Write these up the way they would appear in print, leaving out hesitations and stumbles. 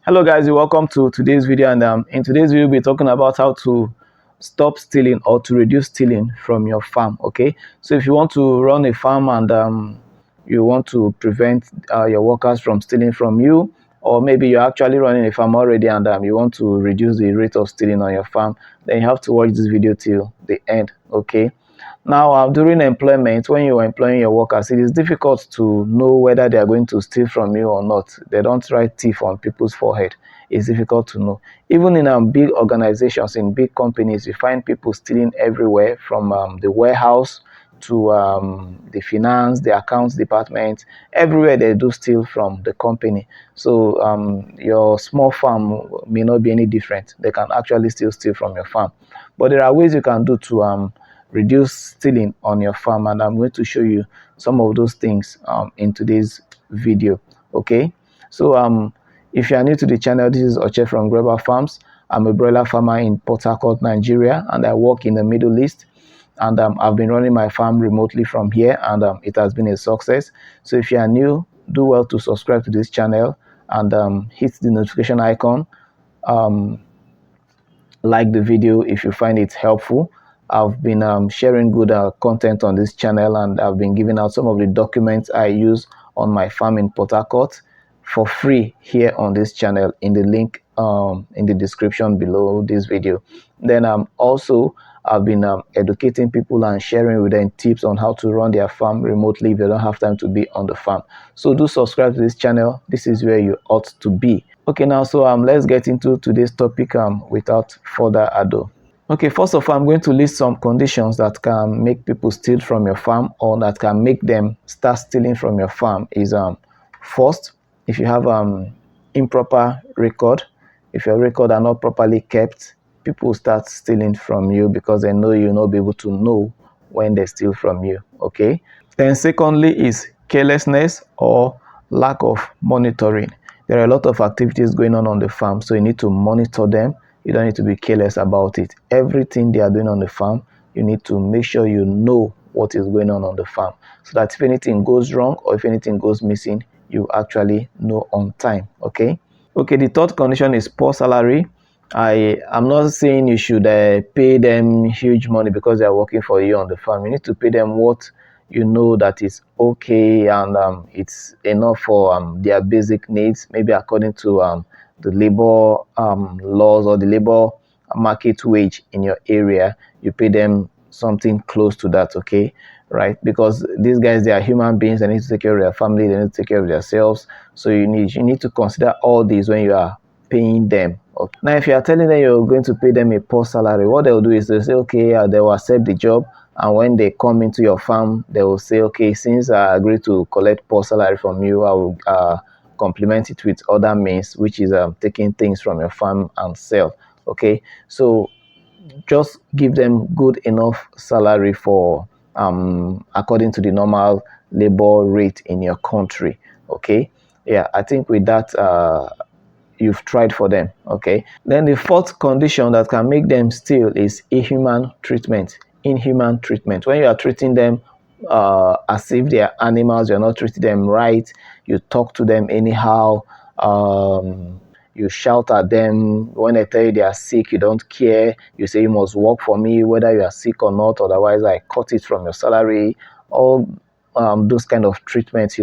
Hello guys, welcome to today's video, and in today's video we'll be talking about how to stop stealing or to reduce stealing from your farm. Okay, so if you want to run a farm and you want to prevent your workers from stealing from you, or maybe you're actually running a farm already and you want to reduce the rate of stealing on your farm, then you have to watch this video till the end. Okay, now, during employment, when you are employing your workers, it is difficult to know whether they are going to steal from you or not. They don't write thief on people's forehead. It's difficult to know. Even in big organizations, in big companies, you find people stealing everywhere, from the warehouse to the finance, the accounts department. Everywhere they do steal from the company. So your small farm may not be any different. They can actually still steal from your farm. But there are ways you can do to reduce stealing on your farm, and I'm going to show you some of those things in today's video. Okay, so if you are new to the channel, this is Oche from Your Broiler Farms. I'm a broiler farmer in Port Harcourt, Nigeria, and I work in the Middle East, and I've been running my farm remotely from here, and it has been a success. So if you are new, do well to subscribe to this channel and hit the notification icon. Like the video if you find it helpful. I've been sharing good content on this channel, and I've been giving out some of the documents I use on my farm in Port Harcourt for free here on this channel in the link in the description below this video. Then also I've been educating people and sharing with them tips on how to run their farm remotely if they don't have time to be on the farm. So do subscribe to this channel. This is where you ought to be. Okay, now so let's get into today's topic without further ado. Okay, first of all, I'm going to list some conditions that can make people steal from your farm, or that can make them start stealing from your farm. Is first, if you have improper record, if your record are not properly kept, people start stealing from you because they know you'll not be able to know when they steal from you. Okay, then secondly is carelessness or lack of monitoring. There are a lot of activities going on the farm, so you need to monitor them. You don't need to be careless about it. Everything they are doing on the farm, you need to make sure you know what is going on the farm, so that if anything goes wrong or if anything goes missing, you actually know on time. Okay, the third condition is poor salary. I'm not saying you should pay them huge money because they are working for you on the farm. You need to pay them what you know that is okay, and it's enough for their basic needs, maybe according to the labor laws or the labor market wage in your area. You pay them something close to that. Okay, right? Because these guys, they are human beings. They need to take care of their family, they need to take care of themselves. So you need to consider all these when you are paying them. Okay, now if you are telling them you're going to pay them a poor salary, what they'll do is they'll say, okay, they will accept the job, and when they come into your farm, they will say, okay, since I agreed to collect poor salary from you, I will complement it with other means, which is taking things from your farm and sell. Okay, so just give them good enough salary for according to the normal labor rate in your country. Okay, yeah, I think with that you've tried for them. Okay, then the fourth condition that can make them steal is inhuman treatment. When you are treating them as if they are animals, you're not treating them right, you talk to them anyhow, you shout at them. When they tell you they are sick, you don't care. You say you must work for me whether you are sick or not, otherwise I cut it from your salary. All those kind of treatments,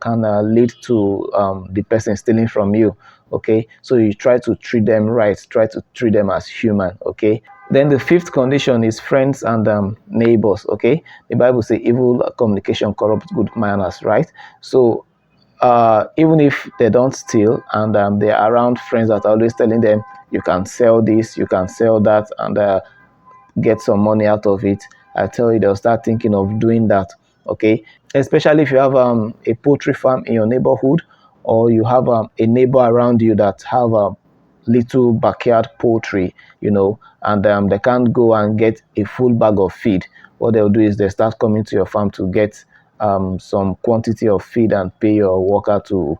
can lead to the person stealing from you. Okay, so you try to treat them right, try to treat them as human. Okay, then the fifth condition is friends and neighbors. Okay, the Bible says evil communication corrupts good manners, right? So even if they don't steal, and they are around friends that are always telling them you can sell this, you can sell that, and get some money out of it, I tell you, they'll start thinking of doing that. Okay, especially if you have a poultry farm in your neighborhood, or you have a neighbor around you that have a little backyard poultry, and they can't go and get a full bag of feed. What they'll do is they start coming to your farm to get some quantity of feed and pay your worker to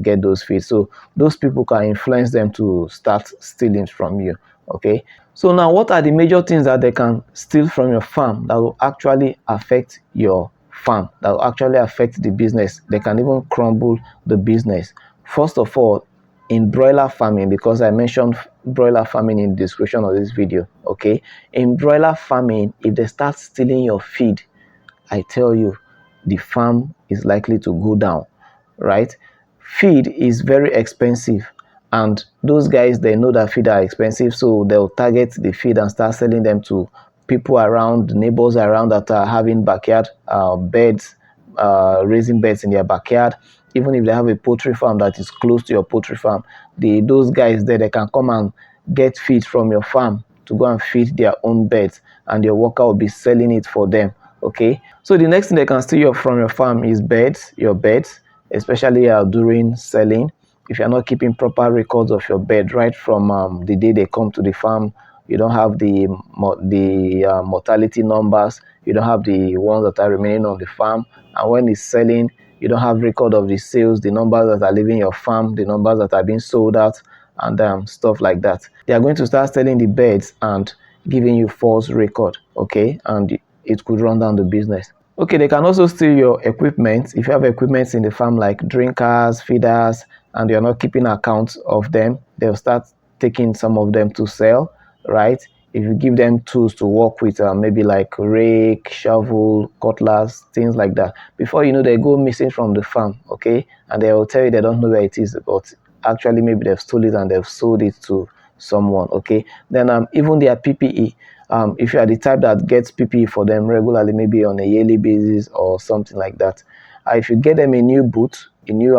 get those feed. So those people can influence them to start stealing from you. Okay, so now what are the major things that they can steal from your farm that will actually affect your farm, that will actually affect the business? They can even crumble the business. First of all, in broiler farming, because I mentioned broiler farming in the description of this video, okay? In broiler farming, if they start stealing your feed, I tell you, the farm is likely to go down, right? Feed is very expensive, and those guys, they know that feed are expensive, so they'll target the feed and start selling them to people around, neighbors around that are having backyard beds, raising beds in their backyard. Even if they have a poultry farm that is close to your poultry farm, those guys there, they can come and get feed from your farm to go and feed their own beds, and your worker will be selling it for them. Okay, so the next thing they can steal from your farm is beds, your beds, especially during selling. If you're not keeping proper records of your bed right from the day they come to the farm, you don't have the mortality numbers, you don't have the ones that are remaining on the farm, and when it's selling, you don't have record of the sales, the numbers that are leaving your farm, the numbers that are being sold out, and stuff like that. They are going to start selling the beds and giving you false record, okay, and it could run down the business. Okay, they can also steal your equipment. If you have equipment in the farm like drinkers, feeders, and you're not keeping accounts of them, they'll start taking some of them to sell, right? If you give them tools to work with, maybe like rake, shovel, cutlass, things like that, before you know, they go missing from the farm, okay? And they will tell you they don't know where it is, but actually maybe they've stolen it and they've sold it to someone, okay? Then even their PPE, if you are the type that gets PPE for them regularly, maybe on a yearly basis or something like that, if you get them a new boot, a new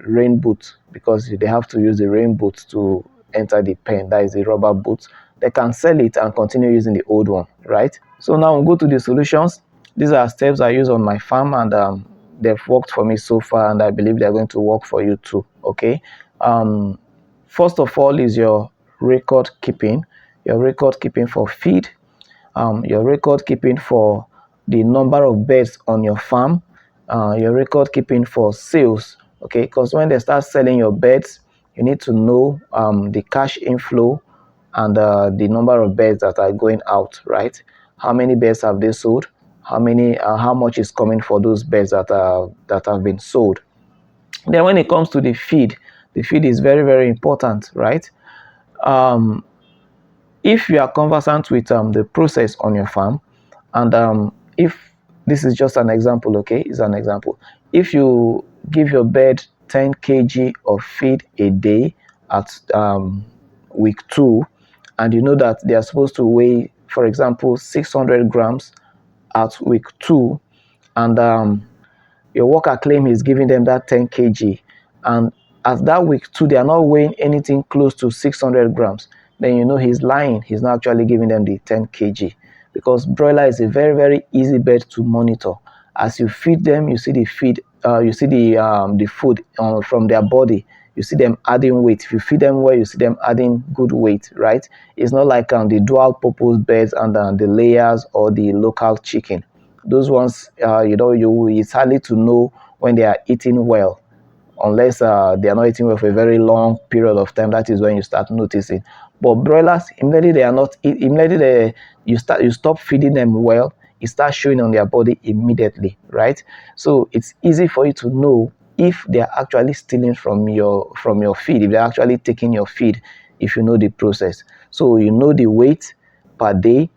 rain boot, because they have to use the rain boot to enter the pen, that is the rubber boot, they can sell it and continue using the old one, right? So now we'll go to the solutions. These are steps I use on my farm, and they've worked for me so far, and I believe they're going to work for you too, okay? First of all is your record keeping. Your record keeping for feed, your record keeping for the number of birds on your farm, your record keeping for sales, okay? Because when they start selling your birds, you need to know the cash inflow and the number of birds that are going out, right? How many birds have they sold? How much is coming for those birds that have been sold? Then when it comes to the feed is very, very important, right? If you are conversant with the process on your farm, and if this is just an example, okay, it's an example. If you give your bird 10 kg of feed a day at week 2, and you know that they are supposed to weigh, for example, 600 grams at week 2, and your worker claim he's giving them that 10 kg, and at that week 2 they are not weighing anything close to 600 grams, then you know he's lying. He's not actually giving them the 10 kg, because broiler is a very, very easy bird to monitor. As you feed them, you see the feed, you see the food from their body. You see them adding weight. If you feed them well, you see them adding good weight, right? It's not like the dual purpose birds and the layers or the local chicken. Those ones, it's hardly to know when they are eating well, unless they are not eating well for a very long period of time. That is when you start noticing. But broilers, immediately they are not, immediately you stop feeding them well, it starts showing on their body immediately, right? So it's easy for you to know if they are actually stealing from your feed, if they're actually taking your feed, if you know the process. So you know the weight per day,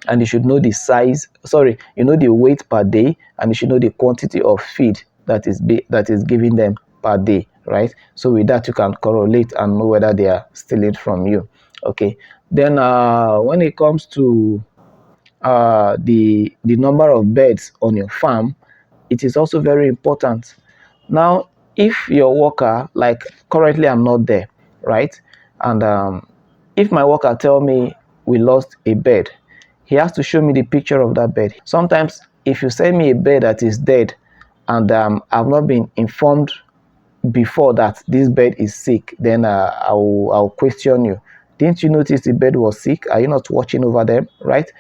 and you should know the size, you know the weight per day, and you should know the quantity of feed that is giving them per day, right? So with that, you can correlate and know whether they are stealing from you, okay? Then when it comes to the number of birds on your farm, it is also very important. Now, if your worker, like currently I'm not there, right? And if my worker tell me we lost a bird, he has to show me the picture of that bird. Sometimes if you send me a bird that is dead, and I've not been informed before that this bird is sick, then I'll question you. Didn't you notice the bird was sick? Are you not watching over them, right?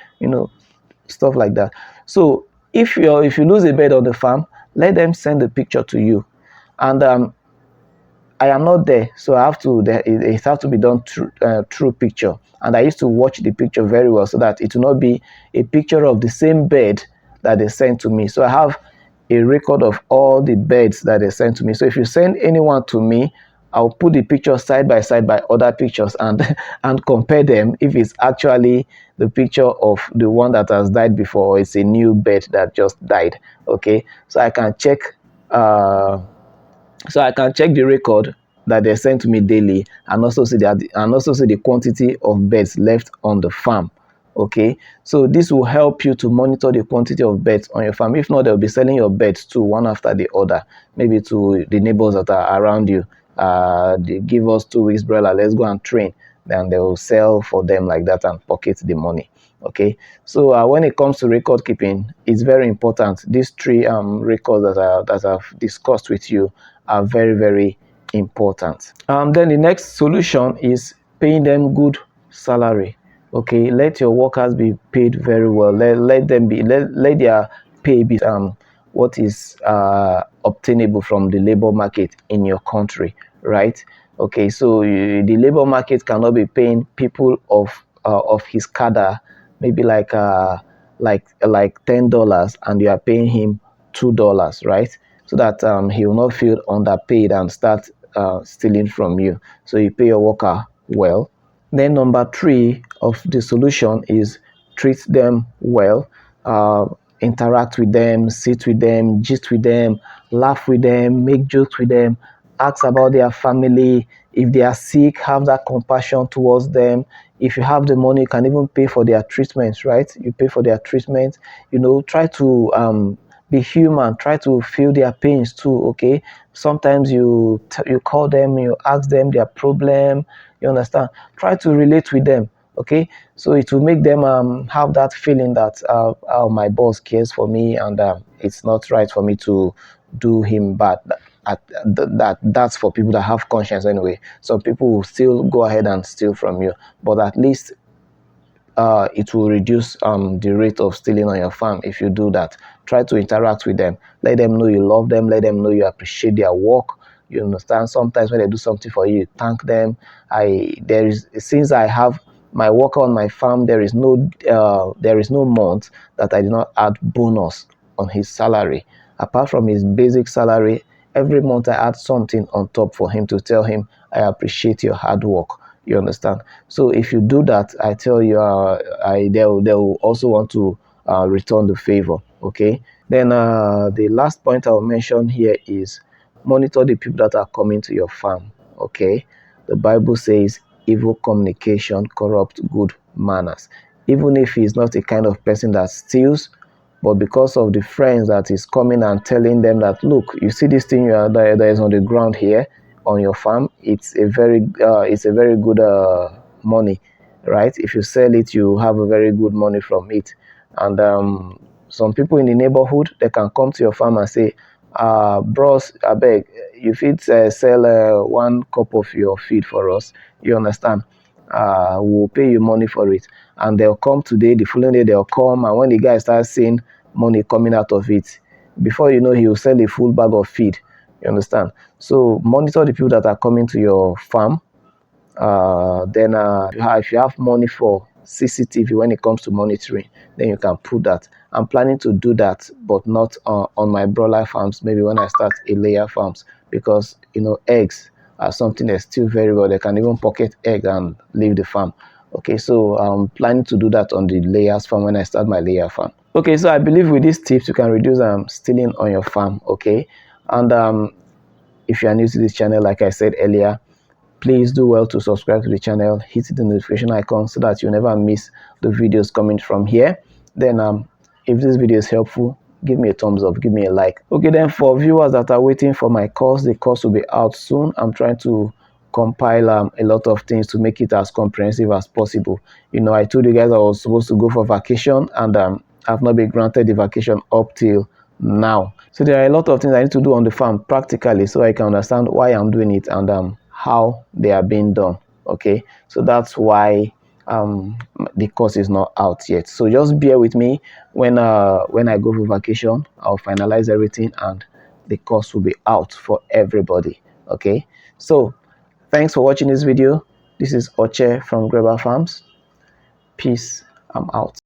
Stuff like that. So if you lose a bird on the farm, let them send the picture to you, and I am not there, so I have to. It has to be done through picture, and I used to watch the picture very well so that it will not be a picture of the same bird that they sent to me. So I have a record of all the birds that they sent to me. So if you send anyone to me, I'll put the pictures side by side by other pictures and and compare them if it's actually the picture of the one that has died before, or it's a new bird that just died. Okay, so I can check the record that they send to me daily, and also see the quantity of birds left on the farm. Okay, so this will help you to monitor the quantity of birds on your farm. If not, they'll be selling your birds to one after the other, maybe to the neighbors that are around you. They give us 2 weeks broiler, let's go and train. Then they will sell for them like that and pocket the money. Okay, so when it comes to record keeping, it's very important. These three records that I've discussed with you are very, very important. Then the next solution is paying them good salary. Okay, let your workers be paid very well. Let them be let their pay be what is obtainable from the labor market in your country, right? Okay, so the labor market cannot be paying people of his cadre maybe like $10, and you are paying him $2, right? So that he will not feel underpaid and start stealing from you. So you pay your worker well. Then number three of the solution is treat them well, uh, interact with them, sit with them, gist with them, laugh with them, make jokes with them, ask about their family. If they are sick, have that compassion towards them. If you have the money, you can even pay for their treatments, right? You pay for their treatment. Try to be human. Try to feel their pains too. Okay. Sometimes you call them, you ask them their problem. You understand? Try to relate with them. Okay, so it will make them have that feeling that oh, my boss cares for me, and it's not right for me to do him bad. That's for people that have conscience anyway. Some people will still go ahead and steal from you, but at least it will reduce the rate of stealing on your farm if you do that. Try to interact with them. Let them know you love them. Let them know you appreciate their work. You understand? Sometimes when they do something for you, thank them. Since I have my worker on my farm, there is no month that I do not add bonus on his salary. Apart from his basic salary, every month I add something on top for him to tell him I appreciate your hard work. You understand? So if you do that, I tell you, they'll also want to return the favor. Okay. Then the last point I'll mention here is monitor the people that are coming to your farm. Okay. The Bible says evil communication corrupt good manners. Even if he's not a kind of person that steals, but because of the friends that is coming and telling them that, look, you see this thing that is on the ground here on your farm, it's a very good money, right? If you sell it, you have a very good money from it. And some people in the neighborhood, they can come to your farm and say, bros, I beg, you fit sell 1 cup of your feed for us. You understand? We'll pay you money for it. And they'll come today, the following day they'll come, and when the guy starts seeing money coming out of it, before you know, he will sell a full bag of feed. You understand? So monitor the people that are coming to your farm. Then if you have money for CCTV when it comes to monitoring, then you can put that. I'm planning to do that, but not on my broiler farms, maybe when I start a layer farms, because eggs are something that's still very well. They can even pocket egg and leave the farm. Okay, so I'm planning to do that on the layers farm when I start my layer farm. Okay, so I believe with these tips you can reduce stealing on your farm. Okay, and if you are new to this channel, like I said earlier, please do well to subscribe to the channel, hit the notification icon so that you never miss the videos coming from here. Then if this video is helpful, give me a thumbs up, give me a like. Okay, then for viewers that are waiting for my course, the course will be out soon. I'm trying to compile a lot of things to make it as comprehensive as possible. I told you guys I was supposed to go for vacation, and I've not been granted the vacation up till now. So there are a lot of things I need to do on the farm practically, so I can understand why I'm doing it and how they are being done. Okay, so that's why the course is not out yet. So just bear with me. When I go for vacation, I'll finalize everything and the course will be out for everybody. Okay, so thanks for watching this video. This is Oche from Your Broiler Farms. Peace. I'm out.